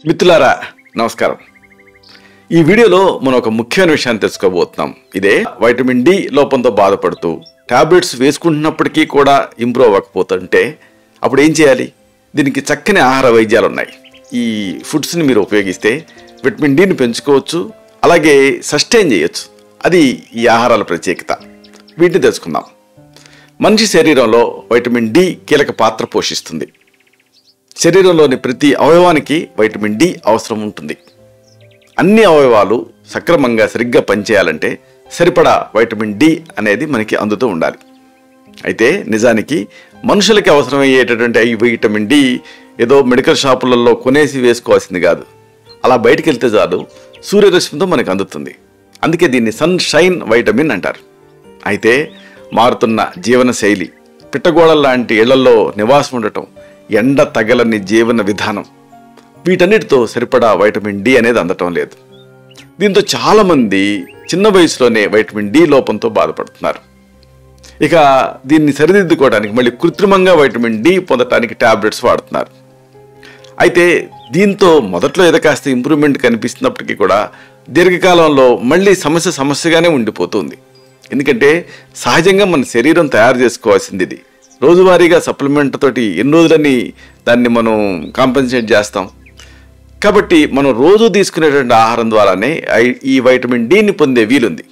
మిత్రులారా నమస్కారం. ఈ వీడియోలో మనం ఒక ముఖ్యమైన విషయాన్ని తెలుసుకోబోతున్నాం. ఇదే వైటమిన్ డి లోపంతో బాధపడుతూ టాబ్లెట్స్ వేసుకుంటున్నప్పటికీ కూడా ఇంప్రూవ్ అవ్వకపోతుంటే అప్పుడు ఏం చేయాలి? దీనికి చక్కని ఆహార వైద్యాలు ఉన్నాయి. ఈ ఫుడ్స్ని మీరు ఉపయోగిస్తే విటమిన్ డిని పెంచుకోవచ్చు, అలాగే సస్టైన్ చేయొచ్చు. అది ఈ ఆహారాల ప్రత్యేకత. వీటిని తెలుసుకుందాం. మనిషి శరీరంలో వైటమిన్ డి కీలక పాత్ర పోషిస్తుంది. శరీరంలోని ప్రతి అవయవానికి వైటమిన్ డి అవసరం ఉంటుంది. అన్ని అవయవాలు సక్రమంగా సరిగ్గా పనిచేయాలంటే సరిపడా వైటమిన్ డి అనేది మనకి అందుతూ ఉండాలి. అయితే నిజానికి మనుషులకి అవసరమయ్యేటటువంటి ఈ వైటమిన్ డి ఏదో మెడికల్ షాపులలో కొనేసి వేసుకోవాల్సింది కాదు. అలా బయటికి వెళ్తే చాలు సూర్యరశ్మితో మనకు అందుతుంది. అందుకే దీన్ని సన్ షైన్ వైటమిన్ అంటారు. అయితే మారుతున్న జీవన శైలి, పిట్టగోళ లాంటి ఇళ్లలో నివాసం ఉండటం, ఎండ తగలని జీవన విధానం, వీటన్నిటితో సరిపడా వైటమిన్ డి అనేది అందటం లేదు. దీంతో చాలామంది చిన్న వయసులోనే వైటమిన్ డి లోపంతో బాధపడుతున్నారు. ఇక దీన్ని సరిదిద్దుకోవడానికి మళ్ళీ కృత్రిమంగా వైటమిన్ డి పొందటానికి టాబ్లెట్స్ వాడుతున్నారు. అయితే దీంతో మొదట్లో ఏదో కాస్త ఇంప్రూవ్మెంట్ కనిపిస్తున్నప్పటికీ కూడా దీర్ఘకాలంలో మళ్ళీ సమస్యగానే ఉండిపోతుంది. ఎందుకంటే సహజంగా మన శరీరం తయారు చేసుకోవాల్సింది ఇది. రోజువారీగా సప్లిమెంట్ తోటి ఎన్ని రోజులని దాన్ని మనం కాంపెన్సేట్ చేస్తాం. కాబట్టి మనం రోజు తీసుకునేటువంటి ఆహారం ద్వారానే ఈ వైటమిన్ డిని పొందే వీలుంది.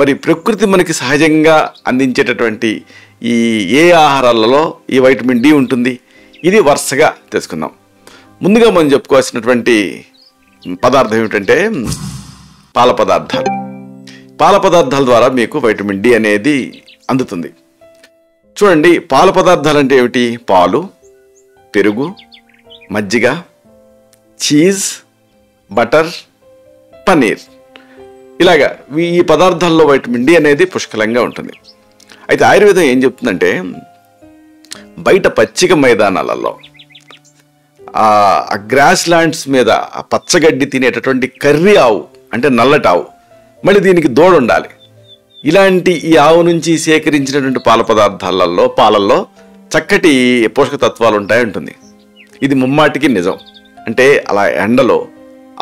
మరి ప్రకృతి మనకి సహజంగా అందించేటటువంటి ఏ ఆహారాలలో ఈ వైటమిన్ డి ఉంటుంది? ఇది వరుసగా తెలుసుకుందాం. ముందుగా మనం చెప్పుకోవాల్సినటువంటి పదార్థం ఏమిటంటే పాల పదార్థాలు. పాల పదార్థాల ద్వారా మీకు వైటమిన్ డి అనేది అందుతుంది. చూడండి, పాల పదార్థాలు అంటే ఏమిటి? పాలు, పెరుగు, మజ్జిగ, చీజ్, బటర్, పన్నీర్, ఇలాగా ఈ పదార్థాల్లో వైటమిన్ డి అనేది పుష్కలంగా ఉంటుంది. అయితే ఆయుర్వేదం ఏం చెప్తుందంటే బయట పచ్చిక మైదానాలలో ఆ గ్రాస్ ల్యాండ్స్ మీద ఆ పచ్చగడ్డి తినేటటువంటి కర్రీ ఆవు అంటే నల్లటి ఆవు, మళ్ళీ దీనికి దూడ ఉండాలి. ఇలాంటి ఈ ఆవు నుంచి సేకరించినటువంటి పాల పదార్థాలలో పాలల్లో చక్కటి పోషకతత్వాలు ఉంటాయి. ఇది ముమ్మాటికి నిజం. అంటే అలా ఎండలో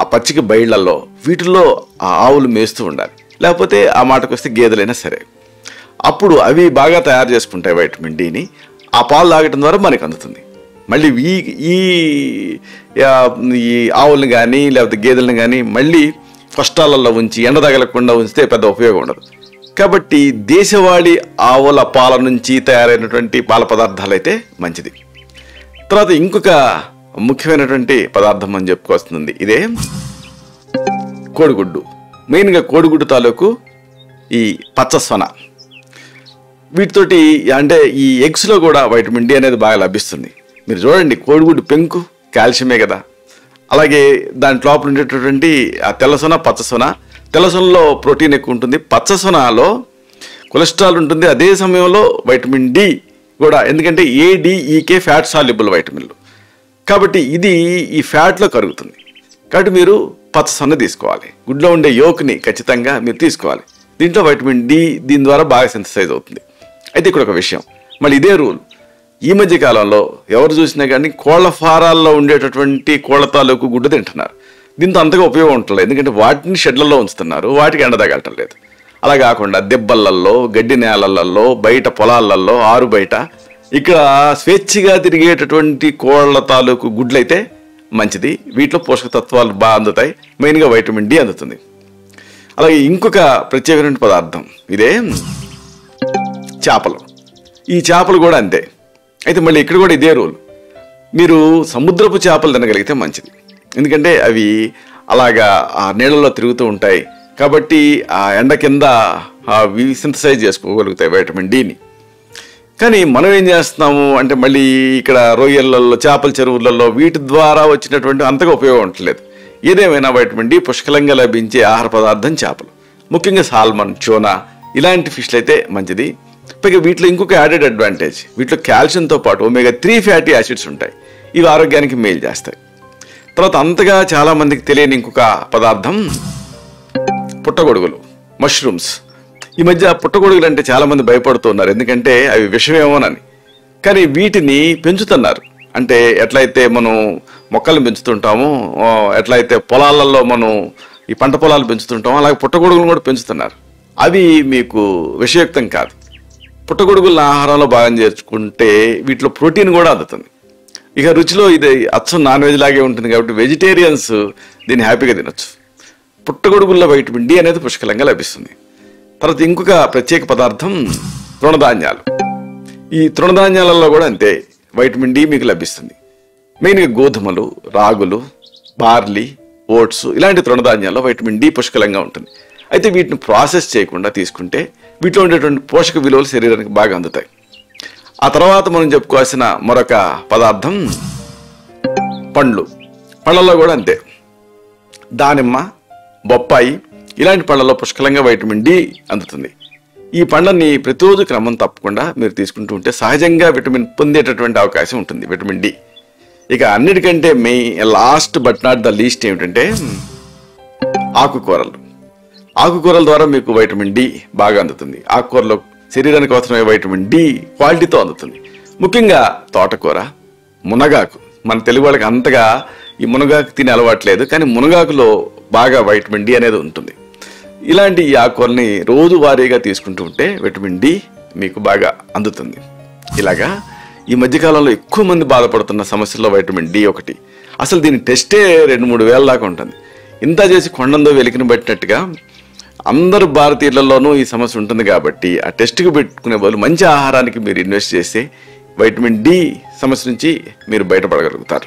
ఆ పచ్చిక బయళ్లలో వీటిల్లో ఆ ఆవులు మేస్తూ ఉండాలి. లేకపోతే ఆ మాటకు వస్తే గేదెలైనా సరే. అప్పుడు అవి బాగా తయారు చేసుకుంటాయి వైటమిన్ డిని. ఆ పాలు తాగటం ద్వారా మనకు అందుతుంది. మళ్ళీ ఈ ఆవులను కానీ లేకపోతే గేదెలను కానీ మళ్ళీ కష్టాలలో ఉంచి ఎండ తగలకుండా ఉంచితే పెద్ద ఉపయోగం ఉండదు. కాబట్టి దేశవాళీ ఆవుల పాల నుంచి తయారైనటువంటి పాల పదార్థాలు అయితే మంచిది. తర్వాత ఇంకొక ముఖ్యమైనటువంటి పదార్థం అని చెప్పుకొస్తుంది. ఇదే కోడిగుడ్డు. మెయిన్గా కోడిగుడ్డు తాలూకు ఈ పచ్చసొన, వీటితోటి అంటే ఈ ఎగ్స్లో కూడా వైటమిన్ డి అనేది బాగా లభిస్తుంది. మీరు చూడండి, కోడిగుడ్డు పెంకు కాల్షియమే కదా. అలాగే దాని లోపల ఉండేటటువంటి ఆ తెల్లసొన, పచ్చసొన, తెల్లసొనలో ప్రోటీన్ ఎక్కువ ఉంటుంది, పచ్చసొనలో కొలెస్ట్రాల్ ఉంటుంది. అదే సమయంలో వైటమిన్ డి కూడా, ఎందుకంటే ఏడిఈకే ఫ్యాట్ సాల్యుబుల్ వైటమిన్లు, కాబట్టి ఇది ఈ ఫ్యాట్లో కరుగుతుంది. కాబట్టి మీరు పచ్చసొన తీసుకోవాలి. గుడ్లో ఉండే యోక్ని ఖచ్చితంగా మీరు తీసుకోవాలి. దీంట్లో వైటమిన్ డి దీని ద్వారా బాగా సింథసైజ్ అవుతుంది. అయితే ఇక్కడ ఒక విషయం, మళ్ళీ ఇదే రూల్ ఈ మధ్య కాలంలో ఎవరు చూసినా కానీ కోళ్ల ఫారాల్లో ఉండేటటువంటి కోళ్ల తాలూకు గుడ్డు తింటున్నారు. దీంతో అంతగా ఉపయోగం ఉండలేదు, ఎందుకంటే వాటిని షెడ్లలో ఉంచుతున్నారు, వాటికి ఎండ తగలటం లేదు. అలా కాకుండా దెబ్బలలో, గడ్డి నేలలలో, బయట పొలాలలో, ఆరు బయట ఇక్కడ స్వేచ్ఛగా తిరిగేటటువంటి కోళ్ల తాలూకు గుడ్లయితే మంచిది. వీటిలో పోషకతత్వాలు బాగా అందుతాయి, మెయిన్గా వైటమిన్ డి అందుతుంది. అలాగే ఇంకొక ప్రత్యేకమైన పదార్థం ఇదే చేపలు. ఈ చేపలు కూడా అంతే. అయితే మళ్ళీ ఇక్కడ కూడా ఇదే రూల్, మీరు సముద్రపు చేపలు తినగలిగితే మంచిది. ఎందుకంటే అవి అలాగా ఆ నీళ్ళలో తిరుగుతూ ఉంటాయి కాబట్టి ఆ ఎండ కింద అవి సింథసైజ్ చేసుకోగలుగుతాయి వైటమిన్ డిని. కానీ మనం ఏం చేస్తున్నాము అంటే మళ్ళీ ఇక్కడ రొయ్యలలో, చేపల చెరువులలో వీటి ద్వారా వచ్చినటువంటి అంతగా ఉపయోగం ఉండట్లేదు. ఏదేమైనా వైటమిన్ డి పుష్కలంగా లభించే ఆహార పదార్థం చేపలు, ముఖ్యంగా సాల్మన్, ట్యూనా ఇలాంటి ఫిష్లు అయితే మంచిది. పైగా వీటిలో ఇంకొక యాడెడ్ అడ్వాంటేజ్, వీటిలో కాల్షియంతో పాటు ఒమేగా-3 ఫ్యాటీ యాసిడ్స్ ఉంటాయి. ఇవి ఆరోగ్యానికి మేలు చేస్తాయి. తర్వాత అంతగా చాలామందికి తెలియని ఇంకొక పదార్థం పుట్టగొడుగులు, మష్రూమ్స్. ఈ మధ్య పుట్టగొడుగులు అంటే చాలా మంది భయపడుతున్నారు, ఎందుకంటే అవి విషమేమోనని. కానీ వీటిని పెంచుతున్నారు. అంటే ఎట్లయితే మనం మొక్కలు పెంచుతుంటామో, ఎట్లయితే పొలాలలో మనం ఈ పంట పొలాలు పెంచుతుంటామో, అలాగే పుట్టగొడుగులు కూడా పెంచుతున్నారు. అవి మీకు విషయుక్తం కాదు. పుట్టగొడుగుల ఆహారంలో భాగం చేర్చుకుంటే వీటిలో ప్రోటీన్ కూడా అందుతుంది. ఇక రుచిలో ఇది అచ్చం నాన్ వెజ్ లాగే ఉంటుంది కాబట్టి వెజిటేరియన్స్ దీన్ని హ్యాపీగా తినొచ్చు. పుట్టగొడుగుల్లో వైటమిన్ డి అనేది పుష్కలంగా లభిస్తుంది. తర్వాత ఇంకొక ప్రత్యేక పదార్థం తృణధాన్యాలు. ఈ తృణధాన్యాలలో కూడా అంతే వైటమిన్ డి మీకు లభిస్తుంది. మెయిన్గా గోధుమలు, రాగులు, బార్లీ, ఓట్స్ ఇలాంటి తృణధాన్యాల్లో వైటమిన్ డి పుష్కలంగా ఉంటుంది. అయితే వీటిని ప్రాసెస్ చేయకుండా తీసుకుంటే వీటిలో ఉండేటువంటి పోషక విలువలు శరీరానికి బాగా అందుతాయి. ఆ తర్వాత మనం చెప్పుకోవాల్సిన మరొక పదార్థం పండ్లు. పళ్ళల్లో కూడా అంతే. దానిమ్మ, బొప్పాయి ఇలాంటి పళ్ళల్లో పుష్కలంగా వైటమిన్ డి అందుతుంది. ఈ పండ్లని ప్రతిరోజు క్రమం తప్పకుండా మీరు తీసుకుంటూ ఉంటే సహజంగా విటమిన్ పొందేటటువంటి అవకాశం ఉంటుంది, విటమిన్ డి. ఇక అన్నిటికంటే last but not the least ఏమిటంటే ఆకుకూరలు. ఆకుకూరల ద్వారా మీకు వైటమిన్ డి బాగా అందుతుంది. ఆకుకూరలో శరీరానికి అవసరమైన వైటమిన్ డి క్వాలిటీతో అందుతుంది. ముఖ్యంగా తోటకూర, మునగాకు. మన తెలుగు వాళ్ళకి అంతగా ఈ మునగాకు తినే అలవాట్లేదు, కానీ మునగాకులో బాగా వైటమిన్ డి అనేది ఉంటుంది. ఇలాంటి ఈ ఆకుకూరల్ని రోజువారీగా తీసుకుంటూ ఉంటే విటమిన్ డి మీకు బాగా అందుతుంది. ఇలాగా ఈ మధ్యకాలంలో ఎక్కువ మంది బాధపడుతున్న సమస్యల్లో వైటమిన్ డి ఒకటి. అసలు దీని టెస్టే 2-3 వేల దాకా ఉంటుంది. ఇంత చేసి కొండందో వెలికిన పెట్టినట్టుగా అందరు భారతీయులలోనూ ఈ సమస్య ఉంటుంది కాబట్టి ఆ టెస్ట్కి పెట్టుకునే బదులు మంచి ఆహారానికి మీరు ఇన్వెస్ట్ చేస్తే వైటమిన్ డి సమస్య నుంచి మీరు బయటపడగలుగుతారు.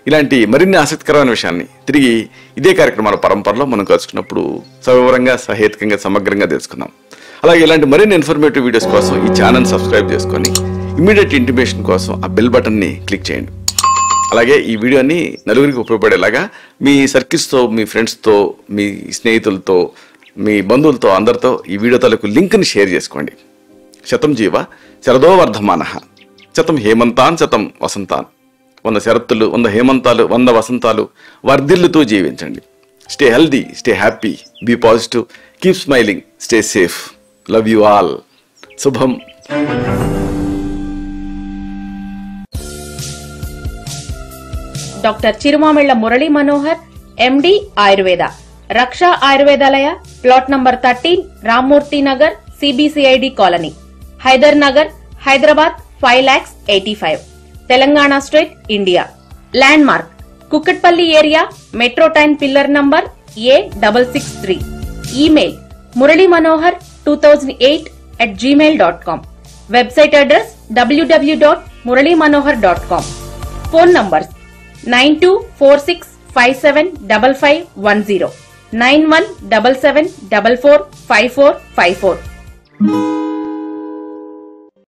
ఇలాంటి మరిన్ని ఆసక్తికరమైన విషయాన్ని తిరిగి ఇదే కార్యక్రమాల పరంపరలో మనం కలుసుకున్నప్పుడు సవివరంగా, సహేతుకంగా, సమగ్రంగా తెలుసుకుందాం. అలాగే ఇలాంటి మరిన్ని ఇన్ఫర్మేటివ్ వీడియోస్ కోసం ఈ ఛానల్ సబ్స్క్రైబ్ చేసుకొని ఇమీడియట్ ఇంటిమేషన్ కోసం ఆ బెల్ బటన్ని క్లిక్ చేయండి. అలాగే ఈ వీడియోని నలుగురికి ఉపయోగపడేలాగా మీ సర్కిల్స్తో, మీ ఫ్రెండ్స్తో, మీ స్నేహితులతో, మీ బంధువులతో అందరితో ఈ వీడియో తాలూకు లింక్ని షేర్ చేసుకోండి. శతం జీవ శరదో వర్ధమానః, శతం హేమంతాన్ శతం వసంతాన్. 100 శరత్తులు, 100 హేమంతాలు, 100 వసంతాలు వర్ధిల్లుతూ జీవించండి. Stay healthy, stay happy, be positive, keep smiling, stay safe. Love you all. శుభం. Doctor Chirumamilla Murali Manohar, MD, Ayurveda, Raksha Ayurvedalaya, plot number 13, Rammurthy Nagar, CBCID colony, Hyder Nagar, Hyderabad 5,85,000, Telangana state, India. Landmark Kukatpally area, metro train pillar number A663. Email muralymanohar2008@gmail.com. Website address www.muralymanohar.com. Phone numbers 9246575510, 9177445454.